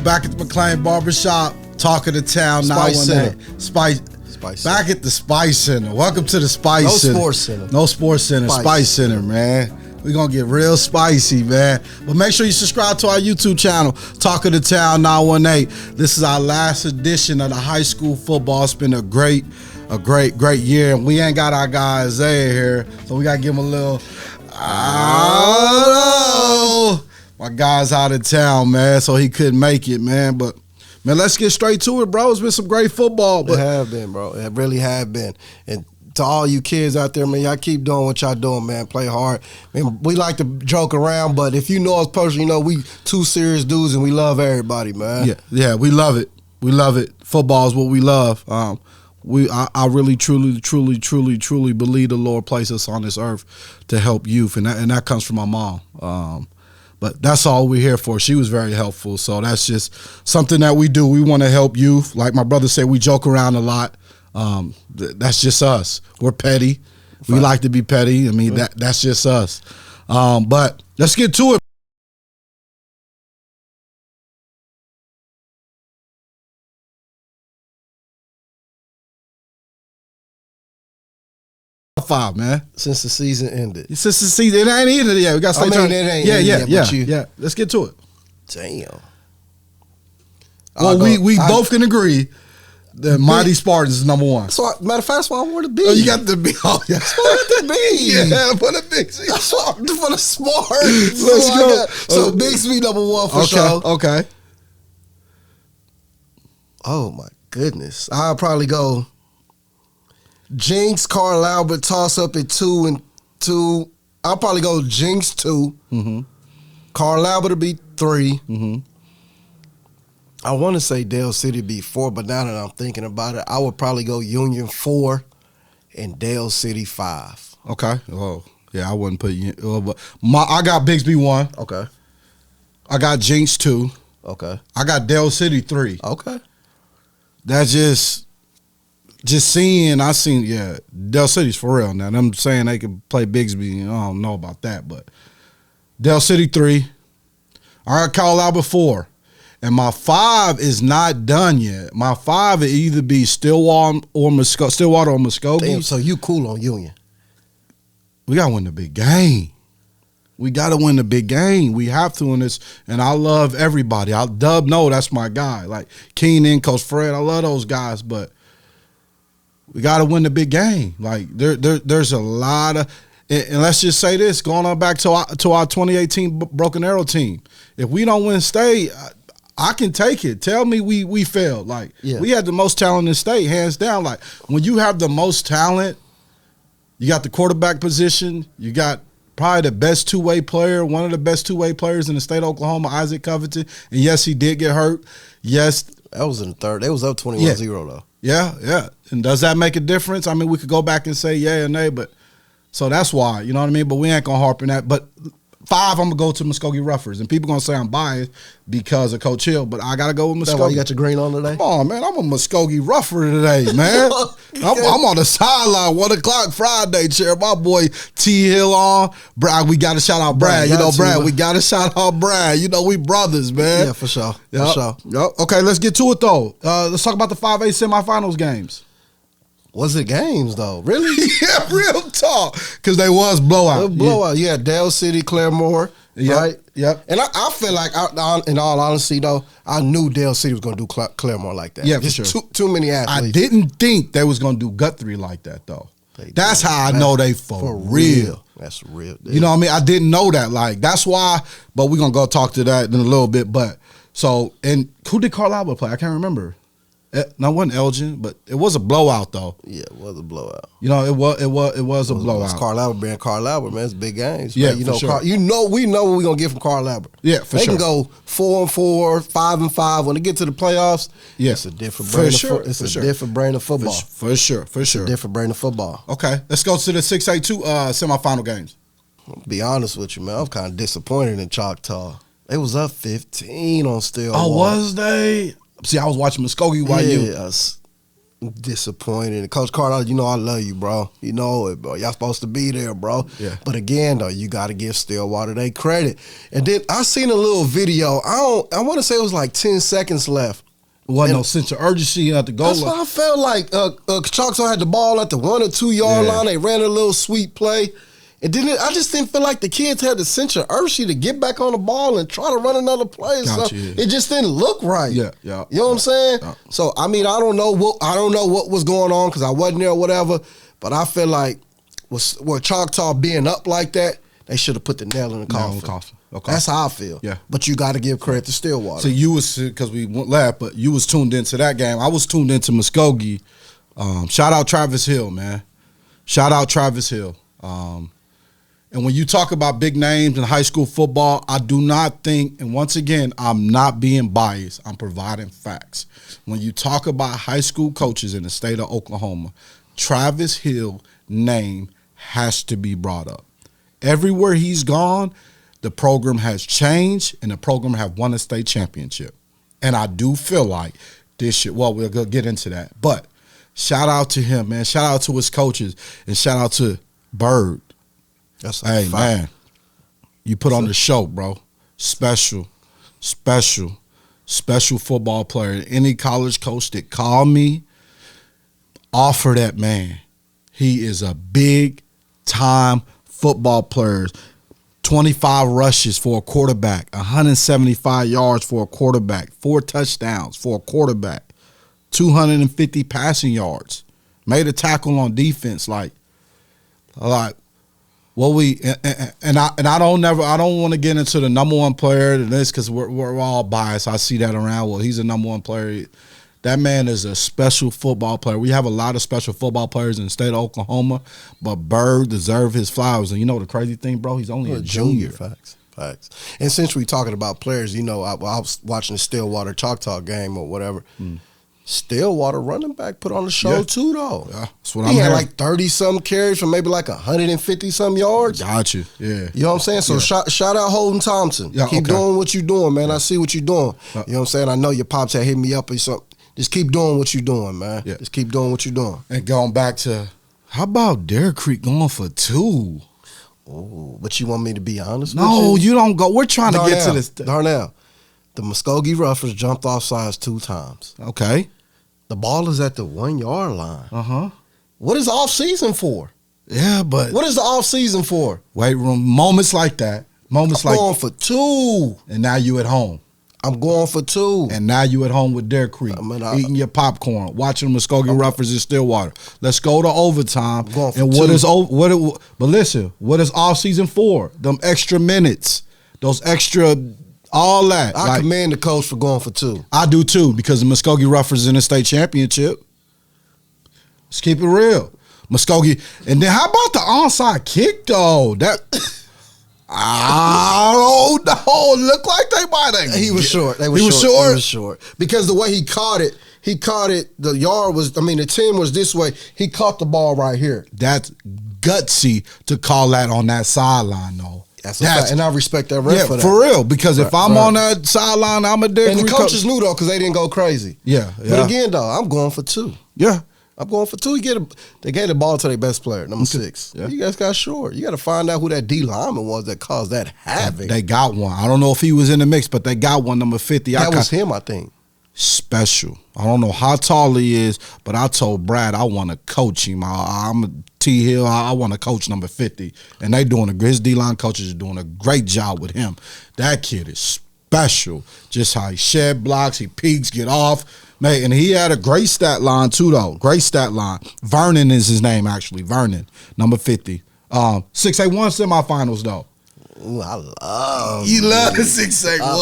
Back at the McLean Barbershop, talk of the town. Spice Center. Spice Back at the Spice Center. Welcome to the Spice Center. No Sports Center. No Sports Center. Spice Center, man. We're going to get real spicy, man. But make sure you subscribe to our YouTube channel, Talk of the Town 918. This is our last edition of the high school football. It's been a great year. And we ain't got our guy Isaiah here, so we got to give him a little, my guy's out of town, man, so he couldn't make it, man. But, man, let's get straight to it, bro. It's been some great football. But it have been, bro. It really have been. And to all you kids out there, man, y'all keep doing what y'all doing, man. Play hard. Man, we like to joke around, but if you know us personally, you know we two serious dudes and we love everybody, man. Yeah, we love it. We love it. Football is what we love. I really, truly believe the Lord placed us on this earth to help youth, and that comes from my mom. But that's all we're here for. She was very helpful, so that's just something that we do. We want to help youth. Like my brother said, we joke around a lot. That's just us. We're petty. We like to be petty. I mean, that's just us. But let's get to it. Five, man. Since the season ended. It ain't ended yet. We got to stay tuned. It ain't ended yet. Yeah. Let's get to it. Damn. Well, we both can agree that Mighty Spartans is number one. So, matter of fact, that's why I wore the B. Oh, you got the B. Oh, yeah. That's why I got the B. Yeah, for the Big C. That's why for the Spartans. Let's go. So, Big C number one for sure. Okay. Oh, my goodness. I'll probably go Jinx, Carl Albert, toss up at 2 and 2. I'll probably go Jinx 2. Mm-hmm. Carl Albert will be 3. Mm-hmm. I want to say Dale City be 4, but now that I'm thinking about it, I would probably go Union 4 and Dale City 5. Okay. Oh, yeah, I wouldn't put you. But I got Bixby 1. Okay. I got Jinx 2. Okay. I got Dale City 3. Okay. That's just seeing. Dale City's for real now. I'm saying they could play Bixby. I don't know about that, but Dale City 3. I got Carl Albert 4. And my 5 is not done yet. My 5 will either be Stillwater or Muskogee. Damn, so you cool on Union. We got to win the big game. We got to win the big game. We have to in this. And I love everybody. Dub, no, that's my guy. Like Keenan, Coach Fred, I love those guys. But we got to win the big game. Like there's a lot of. And let's just say this, going on back to our 2018 Broken Arrow team. If we don't win state, I can take it. Tell me we failed. Like, we had the most talent in the state, hands down. Like, when you have the most talent, you got the quarterback position, you got probably the best two-way player, one of the best two-way players in the state of Oklahoma, Isaac Covington. And, yes, he did get hurt. Yes. That was in the third. They was up 21-0, though. Yeah. And does that make a difference? I mean, we could go back and say yeah or nay, but so that's why, you know what I mean? But we ain't going to harp on that. But 5, I'm going to go to Muskogee Ruffers. And people going to say I'm biased because of Coach Hill, but I got to go with Muskogee. That's why you got your green on today? Come on, man. I'm a Muskogee Ruffer today, man. I'm on the sideline, 1 o'clock Friday, cheer my boy T. Hill on. Brad, we got to shout out Brad. We got to shout out Brad. You know, we brothers, man. Yeah, for sure. Yep. Okay, let's get to it, though. Let's talk about the 5A semifinals games. Was it games, though? Really? Yeah, real talk. Because they was blowout. Blowout. Yeah, Dale City, Claremore, right? Yep. And I feel like, in all honesty, though, I knew Dale City was going to do Claremore like that. Yeah, just for sure. Too many athletes. I didn't think they was going to do Guthrie like that, though. That's how I know they for real. That's real. You know what I mean? I didn't know that. Like, that's why, but we're going to go talk to that in a little bit. But, so, and who did Carl Albert play? I can't remember. No, it wasn't Elgin, but it was a blowout though. Yeah, it was a blowout. You know, it was a blowout. It's Carl Albert being Carl Albert, man. It's big games. Yeah, man. You know, sure. we know what we're gonna get from Carl Albert. Yeah, for they sure. They can go 4-4, 5-5. When they get to the playoffs, it's a different brand. It's a different brand of football. For sure. It's a different brand of football. Okay, let's go to the 6A2 semifinal games. I'll be honest with you, man. I'm kind of disappointed in Choctaw. They was up 15 on Stillwater. Oh, was they? See, I was watching Muskogee YU. Yeah, disappointed. Coach Carter, you know I love you, bro. You know it, bro. Y'all supposed to be there, bro. Yeah. But again, though, you got to give Stillwater their credit. And then I seen a little video. I want to say it was like 10 seconds left. Wasn't no sense of urgency at the goal line. That's why I felt like Choctaw had the ball at the 1 or 2 yard line. They ran a little sweet play. And I just didn't feel like the kids had the sense of urgency to get back on the ball and try to run another play. Gotcha, It just didn't look right. Yeah. You know what I'm saying? Yeah. So I mean, I don't know what was going on because I wasn't there or whatever. But I feel like with Choctaw being up like that, they should have put the nail in the coffin. Okay. That's how I feel. Yeah. But you got to give credit to Stillwater. So you was, because we went last, but you was tuned into that game. I was tuned into Muskogee. Shout out Travis Hill, man. Shout out Travis Hill. And when you talk about big names in high school football, I do not think, and once again, I'm not being biased. I'm providing facts. When you talk about high school coaches in the state of Oklahoma, Travis Hill name has to be brought up. Everywhere he's gone, the program has changed, and the program have won a state championship. And I do feel like this shit, well, we'll go get into that. But shout out to him, man. Shout out to his coaches, and shout out to Bird. Hey, man, you put on the show, bro. Special football player. Any college coach that called me, offer that man. He is a big-time football player. 25 rushes for a quarterback, 175 yards for a quarterback, 4 touchdowns for a quarterback, 250 passing yards. Made a tackle on defense, like. Well, I don't want to get into the number one player in this because we're all biased. I see that around. Well, he's a number one player. That man is a special football player. We have a lot of special football players in the state of Oklahoma, but Bird deserves his flowers. And you know the crazy thing, bro? He's only a junior. Facts. And since we're talking about players, you know, I was watching the Stillwater Choctaw game or whatever. Stillwater running back put on the show too, though. Yeah, that's what he had like 30-something carries for maybe like 150-some yards. Got you, yeah. You know what I'm saying? So shout out Holden Thompson. Yeah, keep doing what you're doing, man. I see what you're doing. You know what I'm saying? I know your pops had hit me up or something. Just keep doing what you're doing, man. Yeah. Just keep doing what you're doing. And going back to, how about Dare Creek going for 2? Oh, but you want me to be honest with you? No, you don't go. We're trying to get to this. Darnell, the Muskogee Roughers jumped off sides 2 times. Okay. The ball is at the 1 yard line. Uh-huh. What is off season for? Yeah, but what is the off season for? Weight room moments like that. I'm going for 2. And now you at home. I'm going for 2. And now you at home with Dare Creek, eating your popcorn, watching the Muskogee Roughers in Stillwater. Let's go to overtime. And but listen, what is off season for? Them extra minutes, those extra. All that. I commend the coach for going for 2. I do too, because the Muskogee Roughers in the state championship. Let's keep it real. Muskogee. And then how about the onside kick though? That I don't know. Looked like they might have. He was short. He was short. Because the way he caught it, the yard was, the 10 was this way. He caught the ball right here. That's gutsy to call that on that sideline though. That's a fact, and I respect that ref for that. For real, because if I'm on that sideline, I'm a Dare Creek. And the coaches knew though, because they didn't go crazy. Yeah. But again though, I'm going for 2. Yeah. I'm going for 2. They gave the ball to their best player, number 6. Yeah. You guys got short. You got to find out who that D lineman was that caused that havoc. They got one. I don't know if he was in the mix, but they got one, number 50. That was him, I think. Special. I don't know how tall he is, but I told Brad I want to coach him. I'm a T Hill. I want to coach number 50, and his D-line coaches are doing a great job with him. That kid is special. Just how he shed blocks, he peeks, get off. Man, and he had a great stat line too, though. Great stat line. Vernon is his name, actually. Vernon, number 50. 6A1 semifinals, though. Ooh, I love You love the 6 8 I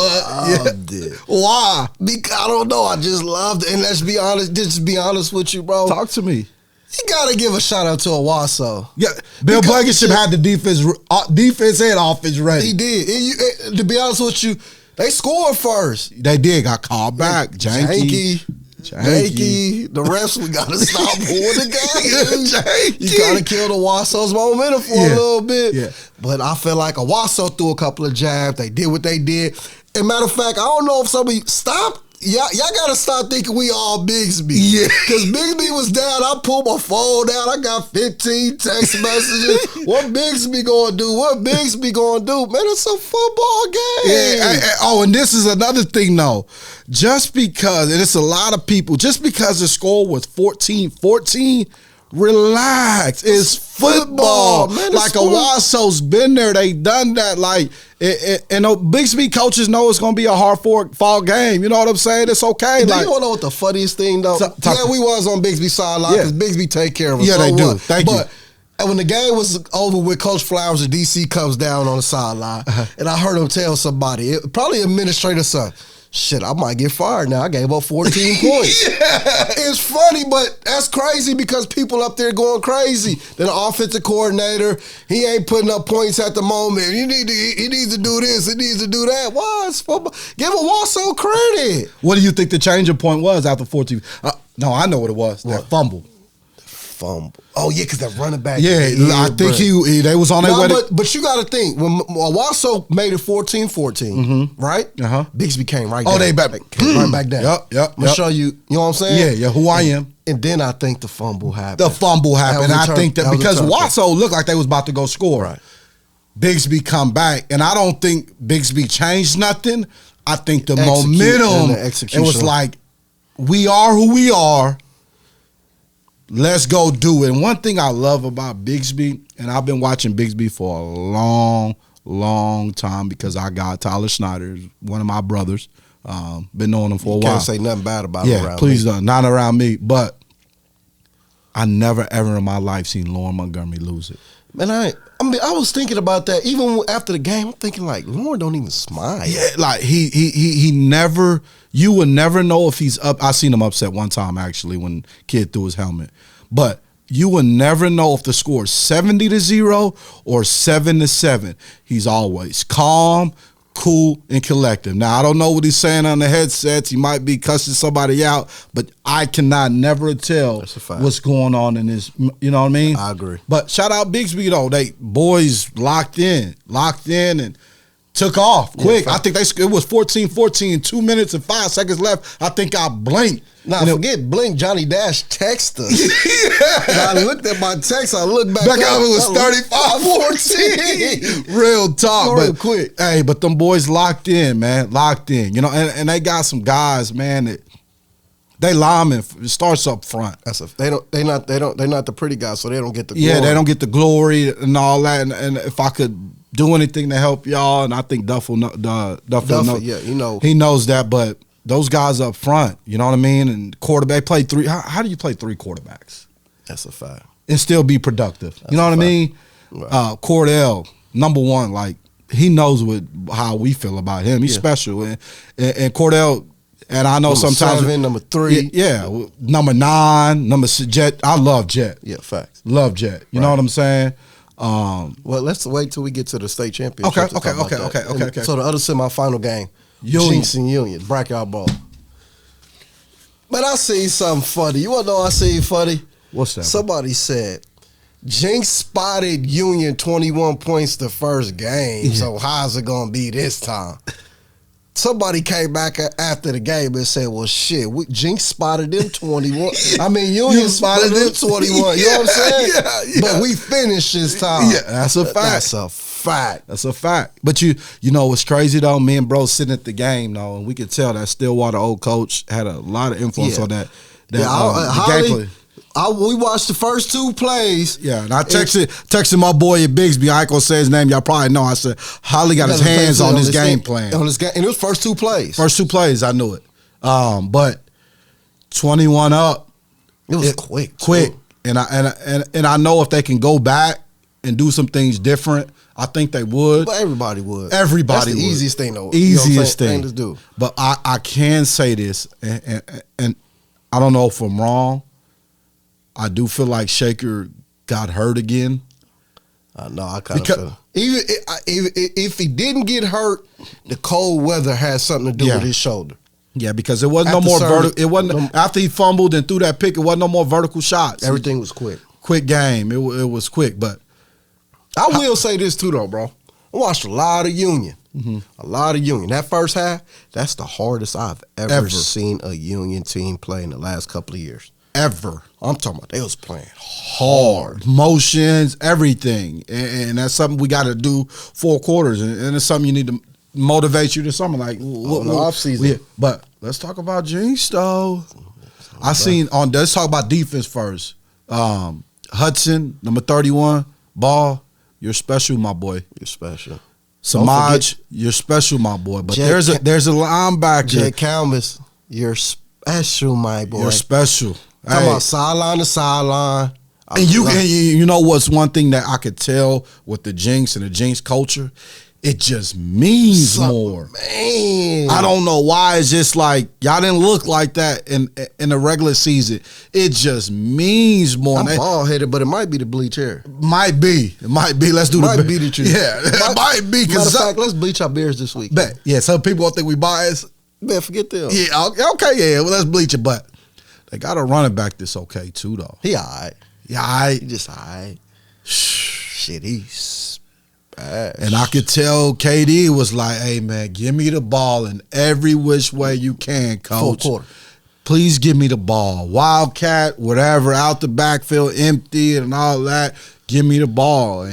loved it. Why? Because I don't know. I just loved it. And let's be honest. Just be honest with you, bro. Talk to me. You gotta give a shout out to Owasso. Yeah, Bill Blankenship had the defense and offense ready. He did. To be honest with you, they scored first. They did. Got called back. Janky. The refs, we gotta stop pulling the game. You gotta kill the Owasso's momentum for a little bit. Yeah. But I feel like Owasso threw a couple of jabs. They did what they did. And matter of fact, I don't know if somebody stopped. Y'all gotta stop thinking we all Bigsby. Yeah. Cause Bigsby was down. I pulled my phone down. I got 15 text messages. What Bigsby gonna do? What Bigsby gonna do? Man, it's a football game. Yeah. And this is another thing though. Just because, and it's a lot of people, just because the score was 14-14, relax. It's football. Man, like Owasso's been there. They done that. Like, and Bigsby coaches know it's going to be a hard fall game. You know what I'm saying? It's okay. Do you want to know what the funniest thing, though? We was on Bigsby's sideline because Bigsby take care of us. Yeah, they do. Thank you. And when the game was over with, Coach Flowers of DC comes down on the sideline, and I heard him tell somebody, probably administrator son, shit, I might get fired now. I gave up 14 points. It's funny, but that's crazy because people up there going crazy. Then the offensive coordinator, he ain't putting up points at the moment. He needs to do this. He needs to do that. Why? It's football. Give Owasso credit. What do you think the changing point was after 14? No, I know what it was. That fumble. Oh, yeah, because that running back. Yeah, I think they was on their way. But you got to think, when Owasso made it 14-14, right? Bigsby came right down. Oh, they came right back down. Yep. I'm going to show you, you know what I'm saying? Yeah, who I am. And then I think the fumble happened. I think that because Owasso looked like they was about to go score. Right. Bigsby come back, and I don't think Bigsby changed nothing. I think the momentum, and the execution. It was like, we are who we are. Let's go do it. And one thing I love about Bigsby, and I've been watching Bigsby for a long, long time because I got Tyler Snyder, one of my brothers. Been knowing him for a while. Can't say nothing bad about him around please me. Don't. Not around me. But I never, ever in my life seen Lauren Montgomery lose it. Man, I was thinking about that. Even after the game, I'm thinking like, Lauren don't even smile. Yeah, like he never. You would never know if he's up. I seen him upset one time actually when kid threw his helmet, but you would never know if the score is 70-0 or 7-7. He's always calm, cool, and collective. Now I don't know what he's saying on the headsets. He might be cussing somebody out, but I cannot never tell what's going on in his. You know what I mean? I agree. But shout out Bigsby though. They boys locked in, and took off quick. I think it was 14-14, 2 minutes and 5 seconds left. I think I blinked. Now, forget blink. Johnny Dash texted us. And I looked at my text. I looked back up. It was 35-14. Real talk. Real quick. Hey, but them boys locked in, man. Locked in. You know, and they got some guys, man, that they linemen. It starts up front. They're not the pretty guys, so they don't get the glory. Yeah, they don't get the glory and all that. And if I could do anything to help y'all, and I think Duffel yeah, he knows that, but those guys up front, you know what I mean? And quarterback play three. How do you play three quarterbacks? That's a fact. And still be productive. You know what I mean? Right. Cordell, number one, like he knows how we feel about him. He's special, and Cordell. And I know number sometimes 7, number 3, number 9, number Jet. I love Jet. Yeah, facts. Love Jet. You know what I'm saying? Well, let's wait till we get to the state championship. Okay. So the other semifinal game, Jinx and Union, Brackyard Ball. But I see something funny. You want to know I see funny? What's that? Somebody said, Jinx spotted Union 21 points the first game, so how's it going to be this time? Somebody came back after the game and said, well, shit, Jinx spotted them 21. I mean, Union spotted them 21. You know what I'm saying? Yeah. But we finished this time. Yeah, that's a fact. That's a fact. That's a fact. But you know what's crazy, though? Me and bro sitting at the game, though, and we could tell that Stillwater old coach had a lot of influence on that gameplay. We watched the first 2 plays. Yeah, and I texted my boy at Bigsby. I ain't gonna say his name. Y'all probably know. I said Holly got his hands on this game plan. On this game, and it was first 2 plays. First 2 plays, I knew it. But 21 up. It was quick. And I know if they can go back and do some things different, I think they would. But everybody would. Everybody That's the would. easiest thing, though. Easiest thing to do. But I can say this, and I don't know if I'm wrong. I do feel like Shaker got hurt again. No, I kind of feel even if he didn't get hurt, the cold weather has something to do with his shoulder. Yeah, because it wasn't no more vertical. It wasn't after he fumbled and threw that pick. It wasn't no more vertical shots. Everything was quick. Quick game. It was quick. But I will say this too, though, bro. I watched a lot of Union. A lot of Union. That first half, that's the hardest I've ever seen a Union team play in the last couple of years. Ever. I'm talking about they was playing hard. Motions, everything. And that's something we got to do 4 quarters. And it's something you need to motivate you this summer. Like, off season. But let's talk about Jinx, though. Let's talk about defense first. Hudson, number 31, Ball, you're special, my boy. You're special. Samaj, you're special, my boy. But there's a linebacker. Jay Calmus, you're special, my boy. You're special. Talking about sideline to sideline. And you know what's one thing that I could tell with the Jinx and the Jinx culture? It just means more. Man. I don't know why. It's just like y'all didn't look like that in the regular season. It just means more. I'm bald headed, but it might be the bleach hair. Might be. Let's do might be the truth. Yeah, it might be. Matter of fact, let's bleach our beards this week. Bet. Yeah, some people think we biased. Man, forget them. Yeah, okay, yeah. Well, let's bleach it. But they got a running back that's okay too, though. He all right. Yeah, all right. He just all right. Shit, he's bad. And I could tell KD was like, hey, man, give me the ball in every which way you can, coach. 4 quarter. Please give me the ball. Wildcat, whatever, out the backfield, empty and all that. Give me the ball.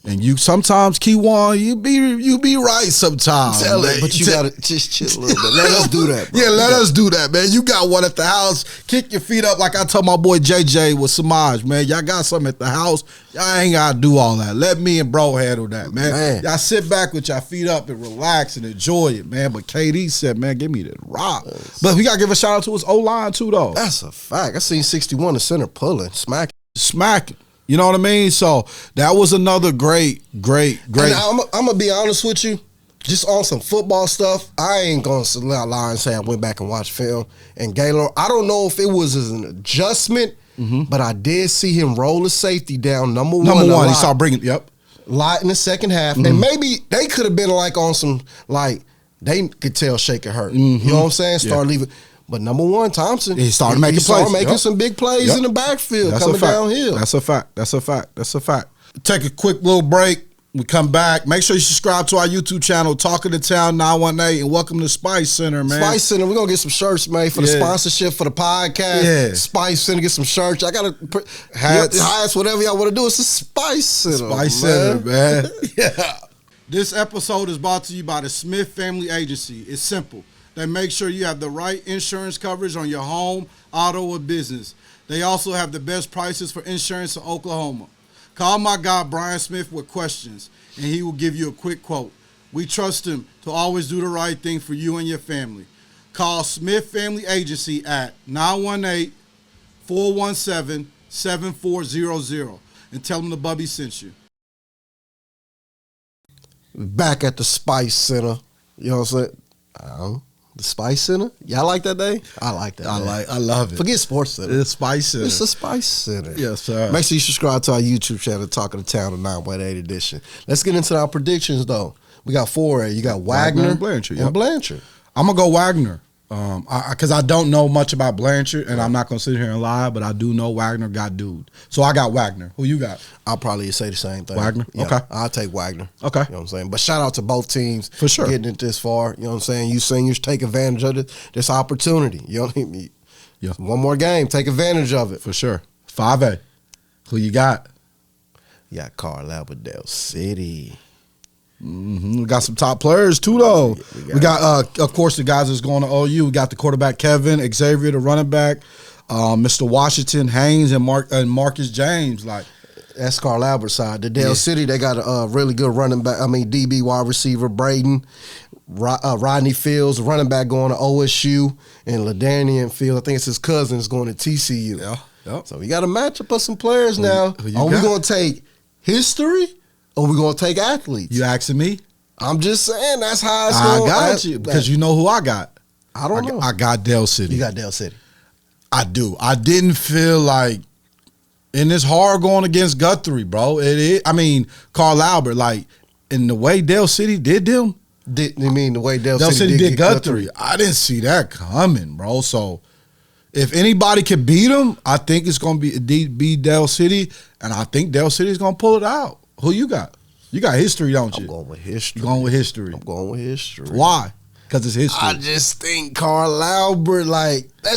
And you sometimes, Keywan, you be right sometimes. Tell it, but you gotta just chill a little bit. Let us do that, bro. Yeah, let us do that, man. You got one at the house. Kick your feet up like I told my boy JJ with Samaj, man. Y'all got something at the house. Y'all ain't gotta do all that. Let me and bro handle that, man. Y'all sit back with y'all feet up and relax and enjoy it, man. But KD said, man, give me the rock. But we gotta give a shout out to his O-line too, though. That's a fact. I seen 61 the center pulling, smacking. You know what I mean? So that was another great. And I'm gonna be honest with you, just on some football stuff. I ain't gonna lie and say I went back and watched film. And Gaylord, I don't know if it was an adjustment, but I did see him roll the safety down. Number one, he started bringing. Yep. Light in the second half, and maybe they could have been like on some like they could tell Shaker hurt. You know what I'm saying? Start leaving. But number one, Thompson, he started making plays. Some big plays in the backfield coming downhill. That's a fact. Take a quick little break. We come back. Make sure you subscribe to our YouTube channel, Talking to Town 918, and welcome to Spice Center, man. Spice Center, we're going to get some shirts made for the sponsorship for the podcast. Yeah. Spice Center, get some shirts. I got to hats, whatever y'all want to do. It's a Spice Center, man. Yeah. This episode is brought to you by the Smith Family Agency. It's simple. They make sure you have the right insurance coverage on your home, auto, or business. They also have the best prices for insurance in Oklahoma. Call my guy Brian Smith with questions, and he will give you a quick quote. We trust him to always do the right thing for you and your family. Call Smith Family Agency at 918-417-7400 and tell them the Bubby sent you. Back at the Spice Center. You know what I'm saying? The Spice Center? Y'all like that day? I like that. I love it. Forget Sports Center. It's Spice Center. It's a Spice Center. Yes, sir. Make sure you subscribe to our YouTube channel, Talking to Town, the 918 edition. Let's get into our predictions, though. We got 4. You got Wagner and Blanchard. And Blanchard. I'm going to go Wagner. Because I don't know much about Blanchard, and I'm not going to sit here and lie, but I do know Wagner got dude. So I got Wagner. Who you got? I'll probably say the same thing. Wagner? Yeah, okay. I'll take Wagner. Okay. You know what I'm saying? But shout out to both teams for sure getting it this far. You know what I'm saying? You seniors take advantage of this opportunity. You know what I mean? Yeah. One more game. Take advantage of it. For sure. 5A. Who you got? You got Carlisle with Del City. We got some top players too, though. We got of course, the guys that's going to OU. We got the quarterback Kevin, Xavier, the running back, Mr. Washington, Haynes, and Marcus James. Like that's Carlisle side. The Del City, they got a really good running back. DB wide receiver Braden, Rodney Fields, running back going to OSU, and LaDanian Fields. I think it's his cousin is going to TCU. Yeah. So we got a matchup of some players now. We're going to take history or we gonna take athletes? You asking me? I'm just saying that's how it's I going. got you because you know who I got. I don't know. I got Dell City. You got Dell City. I do. I didn't feel like, and it's hard going against Guthrie, bro. I mean, Carl Albert, like, in the way Dell City did them. You mean the way Dell City did Guthrie? I didn't see that coming, bro. So, if anybody can beat them, I think it's going to be Dell City, and I think Dell City is going to pull it out. Who you got? You got history, don't you? I'm going with history. You're going with history. I'm going with history. Why? Because it's history. I just think Carl Albert, like, they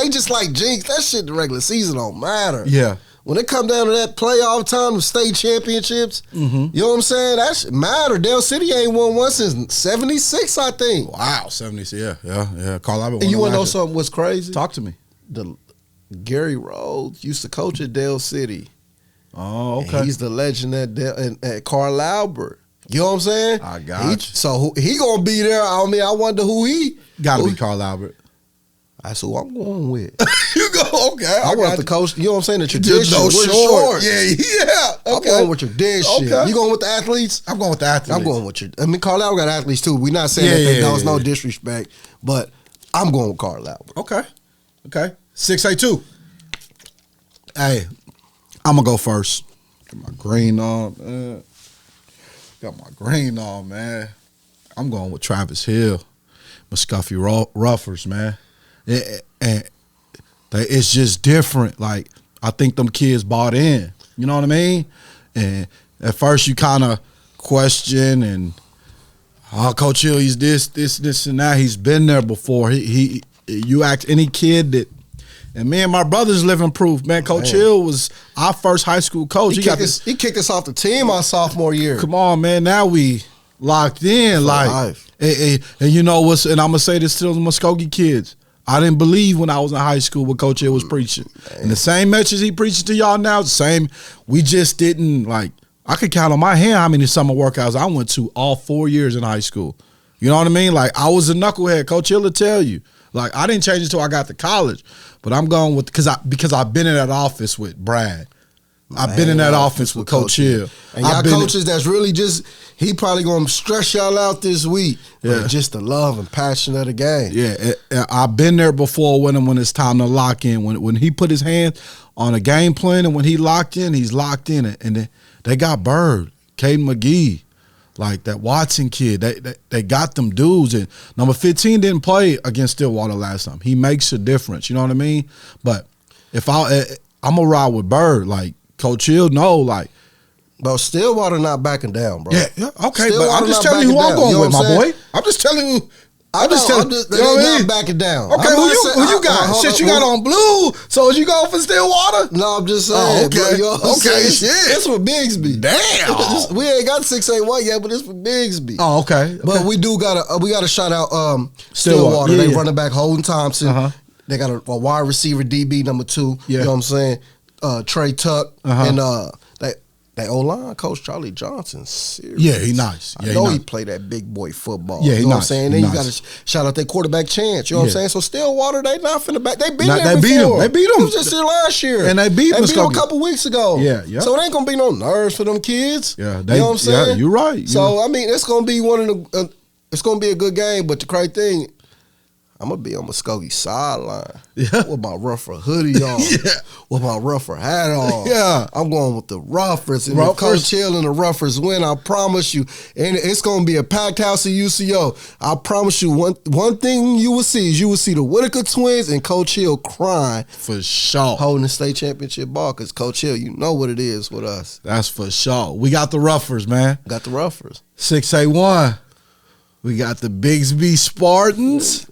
just like jinx. That shit the regular season don't matter. Yeah. When it come down to that playoff time of state championships, you know what I'm saying? That shit matter. Dell City ain't won one since 76, I think. Wow, 76, yeah. Carl Albert won. And you want to know something what's crazy? Talk to me. Gary Rhodes used to coach at Dell City. Oh, okay. And he's the legend at Carl Albert. You know what I'm saying? I got you. So he gonna be there. I mean, I wonder who he. Got to be Carl Albert. That's who I'm going with. You go, okay. I want the coach. You know what I'm saying? The tradition. No short. Yeah. Okay. I'm going with your dead shit. You going with the athletes? I'm going with the athletes. I'm going with your. I mean, Carl Albert got athletes too. We're not saying that there was no disrespect, but I'm going with Carl Albert. Okay. 682. Hey, I'm gonna go first. Got my green on, man. I'm going with Travis Hill, Muscofy Ruffers, man. And it's just different. Like, I think them kids bought in. You know what I mean? And at first you kind of question and, Coach Hill, he's this, and that. He's been there before. You ask any kid that, and me and my brothers living proof, man. Coach Hill was our first high school coach. He kicked us off the team our sophomore year. Come on, man. Now we locked in. And you know what's, and I'm going to say this to the Muskogee kids. I didn't believe when I was in high school what Coach Hill was preaching. Man. And the same message he preaching to y'all now, the same. We just didn't, like, I could count on my hand how many summer workouts I went to all 4 years in high school. You know what I mean? Like, I was a knucklehead. Coach Hill will tell you. Like, I didn't change until I got to college. But I'm going with, because I've been in that office with Brad. I've been in that office with Coach Hill. And y'all coaches that's really just, he probably going to stress y'all out this week. Yeah. Just the love and passion of the game. Yeah, I've been there before when it's time to lock in. When he put his hand on a game plan and when he locked in, he's locked in. And they got Bird, Caden McGee, like that Watson kid. They got them dudes. And number 15 didn't play against Stillwater last time. He makes a difference. You know what I mean? But if I'm going to ride with Bird, like, Coach Hill, like. Bro, Stillwater not backing down, bro. Yeah, okay, but I'm just telling you who I'm going with, my boy. I'm just telling you. They're not backing down. Okay, who you got? Shit, you got on blue. So is you going for Stillwater? No, I'm just saying. Okay, shit. It's for Bigsby. Damn. We ain't got 681 yet, but it's for Bigsby. Oh, okay. But we do gotta shout out Stillwater. They running back Holden Thompson. They got a wide receiver DB number 2. You know what I'm saying? Trey Tuck and that O-line coach Charlie Johnson, serious. Yeah, he nice. I know he play that big boy football. Yeah, he you know nice. What I'm saying? Then you got to shout out their quarterback Chance. You know what I'm saying? So Stillwater, they not finna back. They been there before. They beat him. He was just here last year, and they beat him a couple weeks ago. Yeah. So it ain't gonna be no nerves for them kids. Yeah, you know what I'm saying? Yeah, you're right. So I mean, it's gonna be it's gonna be a good game. But the crazy thing, I'm gonna be on Muskogee sideline. Yeah. With my Ruffer hoodie on. With my Ruffer hat on. Yeah. I'm going with the Ruffers. And if Coach Hill and the Ruffers win, I promise you, and it's gonna be a packed house at UCO. I promise you, one thing you will see is the Whitaker twins and Coach Hill crying. For sure. Holding the state championship ball, because Coach Hill, you know what it is with us. That's for sure. We got the Ruffers, man. Got the Ruffers. 681. We got the Bigsby Spartans.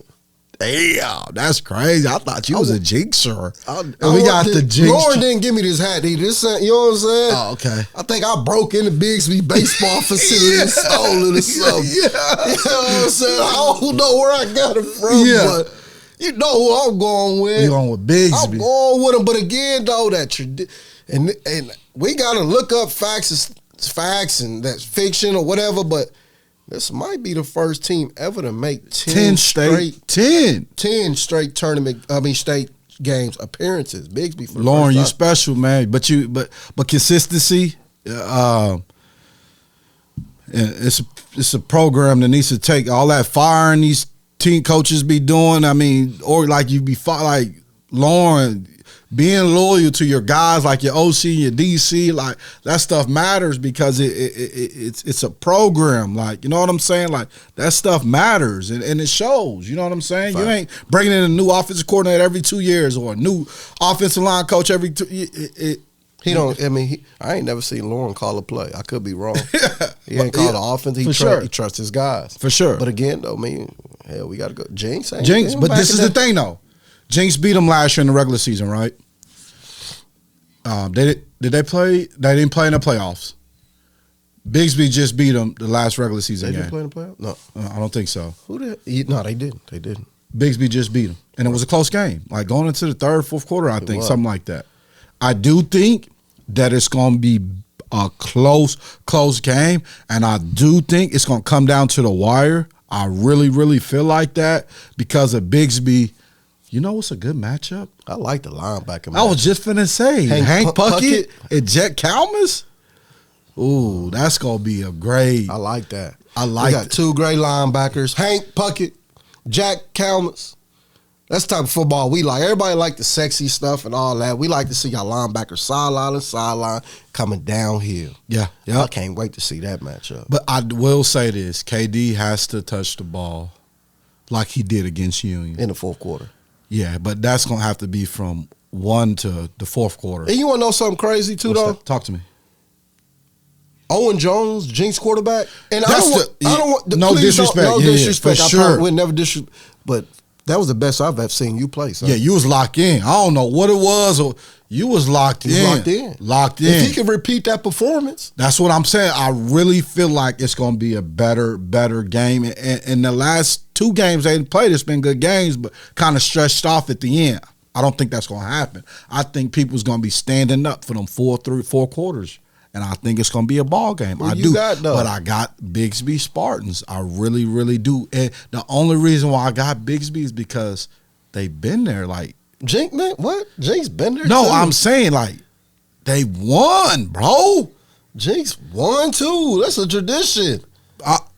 Damn, that's crazy. I thought you was a jinxer. We got the jinx. Lauren didn't give me this hat either. You know what I'm saying? Oh, okay. I think I broke into Bigsby baseball facility and stole it or something. You know what I'm saying? I don't know where I got it from, but you know who I'm going with. You going with Bigsby. I'm going with him, but again, though, and we got to look up facts and that's fiction or whatever, but this might be the first team ever to make 10 straight state games appearances. Bigsby for Lauren, you special, man. But consistency And it's a program that needs to take all that firing these team coaches be doing. I mean, or like you be like Lauren, being loyal to your guys, like your OC, your DC, like that stuff matters because it's a program. Like, you know what I'm saying? Like that stuff matters and it shows. You know what I'm saying? Fine. You ain't bringing in a new offensive coordinator every 2 years or a new offensive line coach every 2. I ain't never seen Lauren call a play. I could be wrong. He ain't called the offense. He trusts his guys. For sure. But again, though, hell, we got to go. Jinx. But this is the thing, though. Jinx beat them last year in the regular season, right? Did they play? They didn't play in the playoffs. Bigsby just beat them the last regular season game. They didn't play in the playoffs? No. I don't think so. Who did? No, they didn't. They didn't. Bigsby just beat them. And it was a close game. Like going into the third, fourth quarter, I think, something like that. I do think that it's going to be a close game, and I do think it's going to come down to the wire. I really, really feel like that because of Bigsby. You know what's a good matchup? I like the linebacker. I was just finna say Hank Puckett and Jet Kalmus. Ooh, that's going to be a great. I like that. We got two great linebackers, Hank Puckett, Jack Kalmus. That's the type of football we like. Everybody like the sexy stuff and all that. We like to see our linebackers sideline coming downhill. Yeah. I can't wait to see that matchup. But I will say this. KD has to touch the ball like he did against Union. In the fourth quarter. Yeah, but that's going to have to be from 1 to the fourth quarter. And you want to know something crazy, too, though? Talk to me. Owen Jones, Jinx quarterback. And no disrespect. No disrespect. For sure. I would never disrespect. But that was the best I've ever seen you play, son. Yeah, you was locked in. I don't know what it was. Or you was locked in. Locked in. If he can repeat that performance. That's what I'm saying. I really feel like it's going to be a better game. And the last 2 games they played, it's been good games, but kind of stretched off at the end. I don't think that's going to happen. I think people's going to be standing up for them 4 quarters. And I think it's going to be a ball game. I do. But I got Bigsby Spartans. I really, really do. And the only reason why I got Bigsby is because they've been there. Like Jinx, man, what? Jinx been there? No, too. I'm saying like they won, bro. Jinx won too. That's a tradition.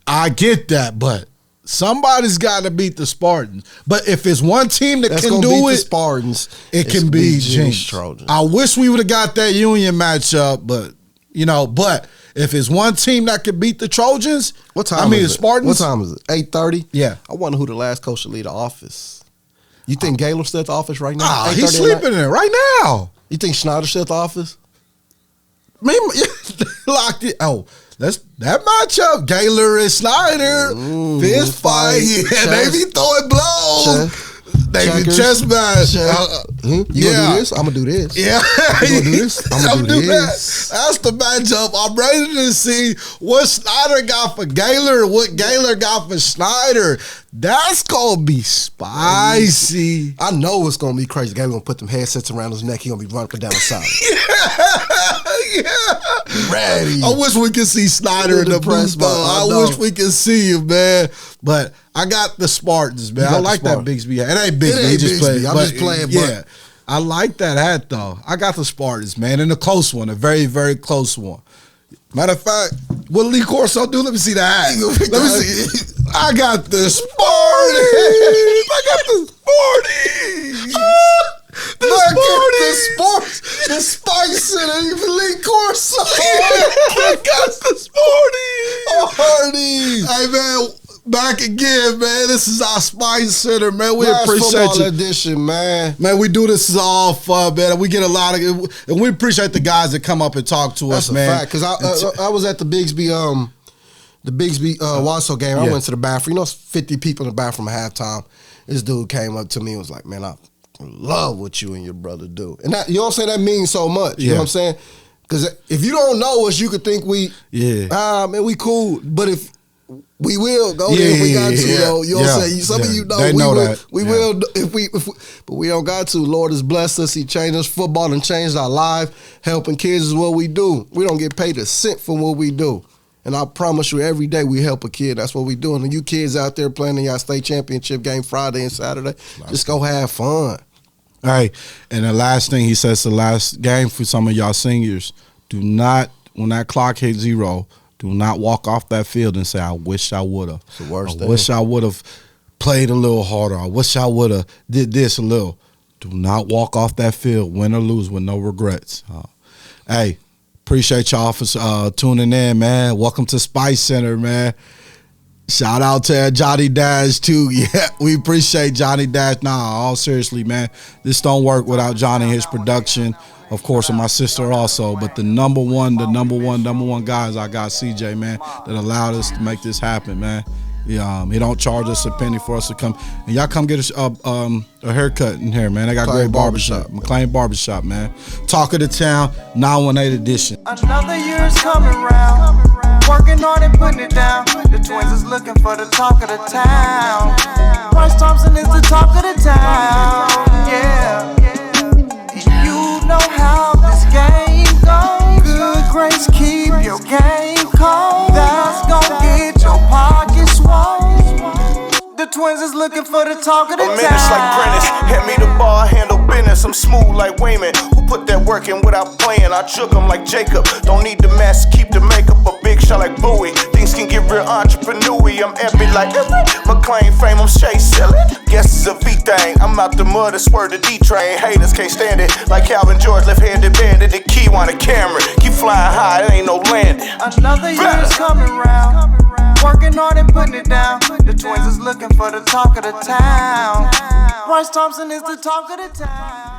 I get that, but somebody's got to beat the Spartans. But if it's one team that can do beat it, the Spartans, it can be Jinx. Trojans. I wish we would have got that Union matchup, but. But if it's one team that can beat the Trojans, the Spartans. What time is it? 8:30? Yeah. I wonder who the last coach to leave the office. You think Gaylor's still at the office right now? He's sleeping there right now. You think Schneider's still at the office? Locked it. Oh, that matchup. Gaylor and Snyder. Fist fight. Yeah, they be throwing blows. They be chest match. You gonna do this? I'm gonna do this. Yeah. You gonna do this? I'm gonna do this. That's the matchup. I'm ready to see what Snyder got for Gaylor and what Gaylor got for Snyder. That's gonna be spicy. I know it's gonna be crazy. Gaylor gonna put them headsets around his neck. He gonna be running up and down the side. Yeah. Ready. I wish we could see Snyder in the booth, though. I wish we could see you, man. But I got the Spartans, man. I like that Bigsby hat. It ain't Bigsby. He just played. I'm just playing. Yeah. I like that hat, though. I got the Spartans, man, and a close one, a very, very close one. Matter of fact, what Lee Corso do? Let me see the hat. Let me see. I got the Spartans. I got the Spartans. The Spice Center, even Lee Corso. I got the Spartans. Hey, man. Back again, man. This is our Spice Center, man. We appreciate you. Edition, man. Man, we do this is all fun, man. We get a lot of, and we appreciate the guys that come up and talk to us, man. That's a fact. Because I was at the Bigsby Wasso game. I went to the bathroom. 50 people in the bathroom at halftime. This dude came up to me and was like, man, I love what you and your brother do. And that, you know what I'm saying? That means so much. You know what I'm saying? Because if you don't know us, you could think we cool. But if we will go there if we got to, though. You know what I'm saying? Some of you know they know that. We will if we but we don't got to. Lord has blessed us. He changed us. Football and changed our life. Helping kids is what we do. We don't get paid a cent for what we do. And I promise you, every day we help a kid. That's what we do. And you kids out there playing in y'all state championship game Friday and Saturday, just go have fun. All right. And the last thing he says, the last game for some of y'all seniors, do not when that clock hits 0, do not walk off that field and say, I wish I would have. It's the worst thing. I wish I would have played a little harder. I wish I would have did this a little. Do not walk off that field, win or lose, with no regrets. Hey, appreciate y'all for tuning in, man. Welcome to Spice Center, man. Shout out to Johnny Dash, too. Yeah, we appreciate Johnny Dash. Nah, all seriously, man. This don't work without Johnny and his production. Of course, and my sister also. But the number one guys, I got CJ, man, that allowed us to make this happen, man. Yeah, he don't charge us a penny for us to come. And y'all come get a haircut in here, man. They got McLean great barbershop. McLean Barbershop, man. Talk of the Town, 918 edition. Another year is coming round. Working hard and putting it down. The twins is looking for the talk of the town. Bryce Thompson is the talk of the town. Yeah. You know how this game goes. Good grace, keep your game cold. That's gonna get your pockets swole. The twins is looking for the talk of the town. A menace like Prentice, hand me the ball, I handle business. I'm smooth like Wayman, who put that work in without playing. I juke him like Jacob, don't need the mask, keep the makeup. A big shot like Bowie, things can get real entrepreneur-y. I'm epic like McLean fame, I'm Shay selling. Guess it's a V thing, I'm out the mud, I swerve the D-train. Haters can't stand it, like Calvin George, left-handed bandit. The key on the camera, keep flying high, it ain't no landing. Another year is coming round. Working hard and putting it down. The twins is looking for the talk of the town. Bryce Thompson is the talk of the town.